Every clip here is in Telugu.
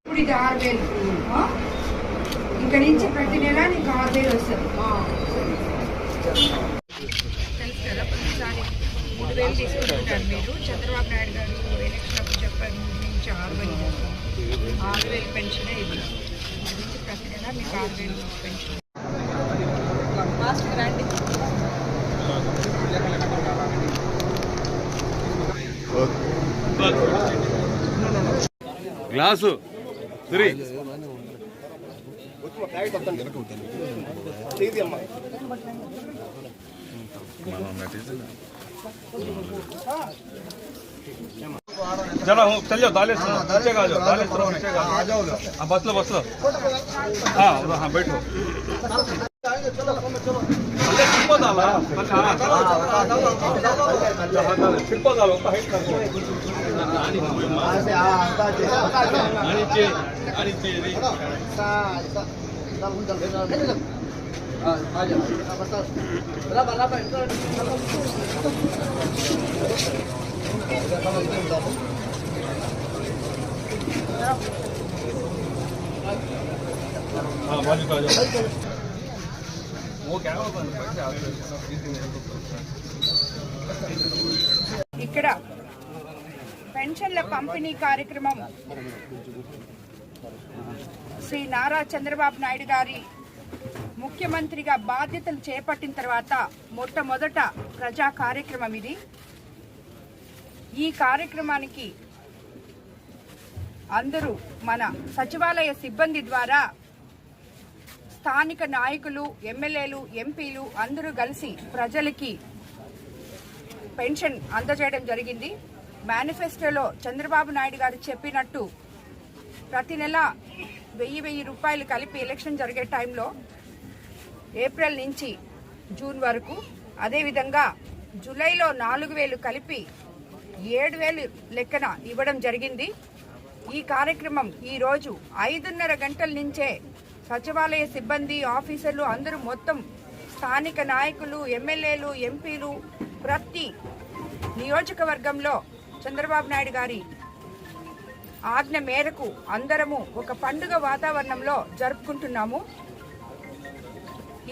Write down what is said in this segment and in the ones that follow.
ఇప్పుడు ఇది 6,000 ఇక్కడి నుంచి ప్రతి నెల నీకు 6,000 వస్తుంది. తెలుసు కదా, ప్రతిసారి 3,000 తీసుకుంటారు మీరు. చంద్రబాబు నాయుడు గారు ఎలక్షన్ అప్పుడు చెప్పారు 6,000 పెన్షన్ ఇది నుంచి ప్రతి నెల మీకు 6,000 పెన్షన్. గ్లాసు సరే चलो चल जाओ दालेस नीचे आ जाओ दालेस आ जाओ बस लो हाँ हाँ बैठो छिपदालो हाँ बाजू का जाओ वो क्या होगा ఇక్కడ పెన్షన్ల పంపిణీ కార్యక్రమం శ్రీ నారా చంద్రబాబు నాయుడు గారి ముఖ్యమంత్రిగా బాధ్యతలు చేపట్టిన తర్వాత మొట్టమొదట ప్రజా కార్యక్రమం ఇది. ఈ కార్యక్రమానికి అందరూ మన సచివాలయ సిబ్బంది ద్వారా స్థానిక నాయకులు, ఎమ్మెల్యేలు, ఎంపీలు అందరూ కలిసి ప్రజలకి పెన్షన్ అందజేయడం జరిగింది. మేనిఫెస్టోలో చంద్రబాబు నాయుడు గారు చెప్పినట్టు ప్రతి నెల 1,000 రూపాయలు కలిపి ఎలక్షన్ జరిగే టైంలో ఏప్రిల్ నుంచి జూన్ వరకు, అదేవిధంగా జూలైలో 4,000 కలిపి 7,000 లెక్కన ఇవ్వడం జరిగింది. ఈ కార్యక్రమం ఈరోజు 5:30 గంటల నుంచే సచివాలయ సిబ్బంది, ఆఫీసర్లు అందరూ మొత్తం స్థానిక నాయకులు, ఎమ్మెల్యేలు, ఎంపీలు ప్రతి నియోజకవర్గంలో చంద్రబాబు నాయుడు గారి ఆజ్ఞ మేరకు అందరము ఒక పండుగ వాతావరణంలో జరుపుకుంటున్నాము.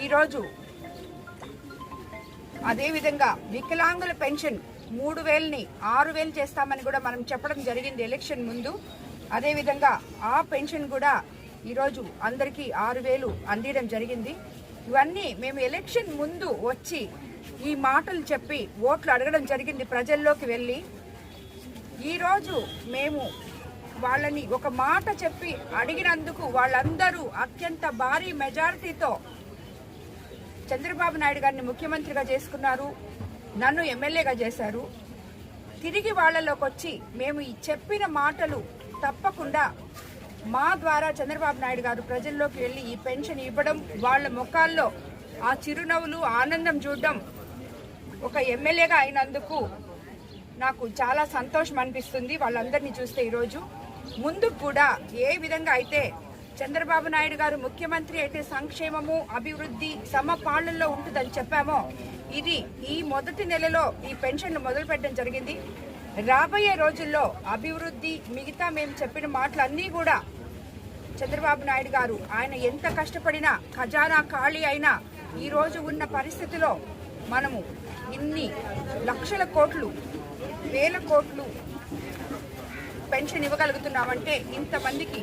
ఈరోజు అదేవిధంగా వికలాంగుల పెన్షన్ 3,000ని 6,000 చేస్తామని కూడా మనం చెప్పడం జరిగింది ఎలక్షన్ ముందు. అదేవిధంగా ఆ పెన్షన్ కూడా ఈరోజు అందరికీ 6,000 అందించడం జరిగింది. ఇవన్నీ మేము ఎలక్షన్ ముందు వచ్చి ఈ మాటలు చెప్పి ఓట్లు అడగడం జరిగింది ప్రజల్లోకి వెళ్ళి. ఈరోజు మేము వాళ్ళని ఒక మాట చెప్పి అడిగినందుకు వాళ్ళందరూ అత్యంత భారీ మెజారిటీతో చంద్రబాబు నాయుడు గారిని ముఖ్యమంత్రిగా చేసుకున్నారు, నన్ను ఎమ్మెల్యేగా చేశారు. తిరిగి వాళ్ళలోకి వచ్చి మేము ఈ చెప్పిన మాటలు తప్పకుండా మా ద్వారా చంద్రబాబు నాయుడు గారు ప్రజల్లోకి వెళ్ళి ఈ పెన్షన్ ఇవ్వడం, వాళ్ళ ముఖాల్లో ఆ చిరునవ్వులు, ఆనందం చూడడం ఒక ఎమ్మెల్యేగా అయినందుకు నాకు చాలా సంతోషం అనిపిస్తుంది. వాళ్ళందరినీ చూస్తే ఈరోజు ముందుకు కూడా ఏ విధంగా అయితే చంద్రబాబు నాయుడు గారు ముఖ్యమంత్రి అయితే సంక్షేమము, అభివృద్ధి సమపాలనలో ఉంటుందని చెప్పామో, ఇది ఈ మొదటి నెలలో ఈ పెన్షన్లు మొదలు పెట్టడం జరిగింది. రాబోయే రోజుల్లో అభివృద్ధి, మిగతా మేము చెప్పిన మాటలన్నీ కూడా చంద్రబాబు నాయుడు గారు ఆయన ఎంత కష్టపడినా ఖజానా ఖాళీ అయినా ఈరోజు ఉన్న పరిస్థితిలో మనము ఇన్ని లక్షల కోట్లు, వేల కోట్లు పెన్షన్ ఇవ్వగలుగుతున్నామంటే ఇంతమందికి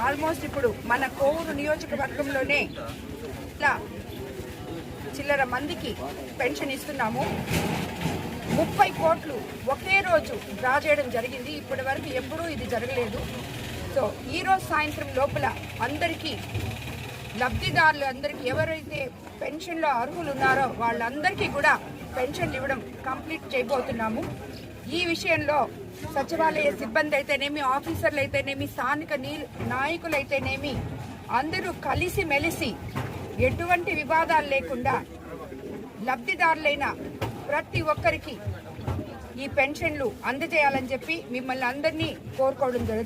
ఆల్మోస్ట్ ఇప్పుడు మన కోవూరు నియోజకవర్గంలోనే చిల్లర మందికి పెన్షన్ ఇస్తున్నాము. 30 కోట్లు ఒకే రోజు డ్రా చేయడం జరిగింది. ఇప్పటి వరకు ఎప్పుడూ ఇది జరగలేదు. సో ఈరోజు సాయంత్రం లోపల అందరికీ, లబ్ధిదారులు అందరికీ ఎవరైతే పెన్షన్లో అర్హులు ఉన్నారో వాళ్ళందరికీ కూడా పెన్షన్లు ఇవ్వడం కంప్లీట్ చేయబోతున్నాము. ఈ విషయంలో సచివాలయ సిబ్బంది అయితేనేమి, ఆఫీసర్లు అయితేనేమి, స్థానిక నాయకులైతేనేమి అందరూ కలిసి మెలిసి ఎటువంటి వివాదాలు లేకుండా లబ్ధిదారులైన ప్రతి ఒక్కరికి ఈ పెన్షన్లు అందజేయాలని చెప్పి మిమ్మల్ని అందరినీ కోరుకోవడం జరుగుతుంది.